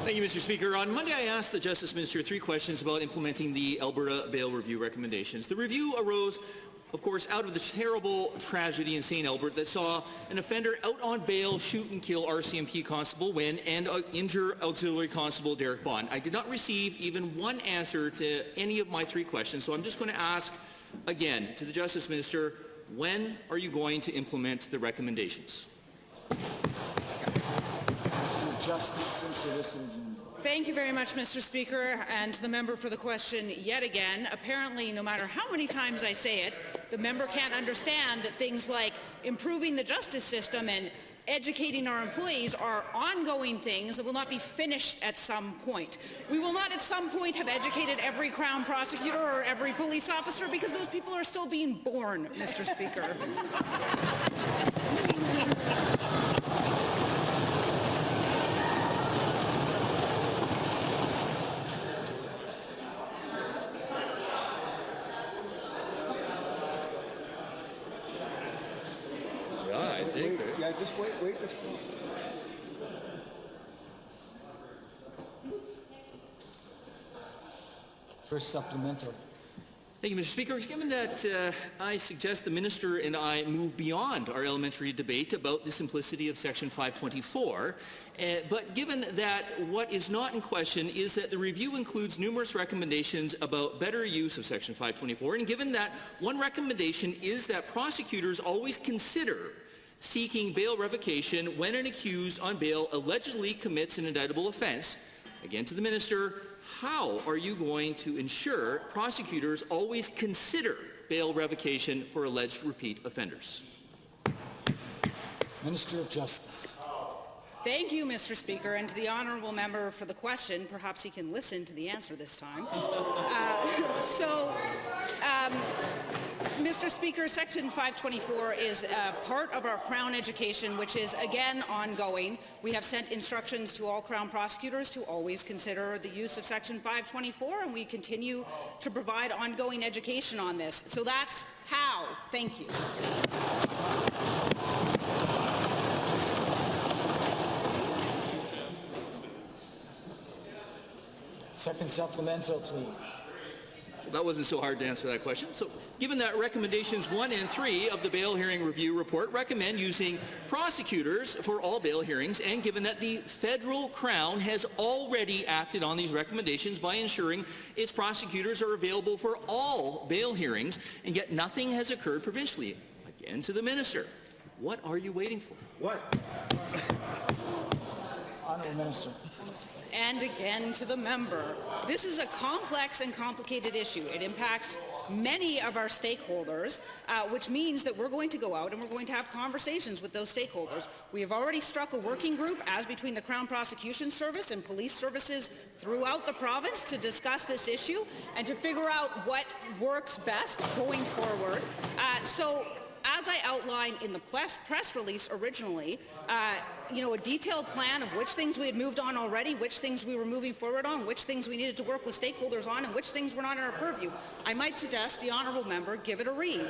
Thank you, Mr. Speaker. On Monday, I asked the Justice Minister 3 questions about implementing the Alberta bail review recommendations. The review arose, of course, out of the terrible tragedy in St. Albert that saw an offender out on bail shoot and kill RCMP Constable Wynne and injure Auxiliary Constable Derek Bond. I did not receive even one answer to any of my 3 questions, so I'm just going to ask again to the Justice Minister, when are you going to implement the recommendations? Justice and Citizen. Thank you very much, Mr. Speaker, and to the member for the question yet again. Apparently, no matter how many times I say it, the member can't understand that things like improving the justice system and educating our employees are ongoing things that will not be finished at some point. We will not at some point have educated every Crown prosecutor or every police officer because those people are still being born, Mr. Speaker. Just wait this one. First supplemental. Thank you, Mr. Speaker. Given that I suggest the Minister and I move beyond our elementary debate about the simplicity of Section 524, but given that what is not in question is that the review includes numerous recommendations about better use of Section 524, and given that one recommendation is that prosecutors always consider seeking bail revocation when an accused on bail allegedly commits an indictable offence. Again to the Minister, how are you going to ensure prosecutors always consider bail revocation for alleged repeat offenders? Minister of Justice. Thank you, Mr. Speaker, and to the honourable member for the question. Perhaps he can listen to the answer this time. Mr. Speaker, Section 524 is part of our Crown education, which is, again, ongoing. We have sent instructions to all Crown prosecutors to always consider the use of Section 524, and we continue to provide ongoing education on this. So that's how. Thank you. Second supplemental, please. That wasn't so hard to answer that question. So, given that recommendations 1 and 3 of the Bail Hearing Review Report recommend using prosecutors for all bail hearings, and given that the federal Crown has already acted on these recommendations by ensuring its prosecutors are available for all bail hearings, and yet nothing has occurred provincially. Again to the Minister, what are you waiting for? What? Honourable Minister. And again to the member. This is a complex and complicated issue. It impacts many of our stakeholders, which means that we're going to go out and we're going to have conversations with those stakeholders. We have already struck a working group, as between the Crown Prosecution Service and police services throughout the province, to discuss this issue and to figure out what works best going forward. As I outlined in the press release originally, a detailed plan of which things we had moved on already, which things we were moving forward on, which things we needed to work with stakeholders on, and which things were not in our purview. I might suggest the honourable member give it a read.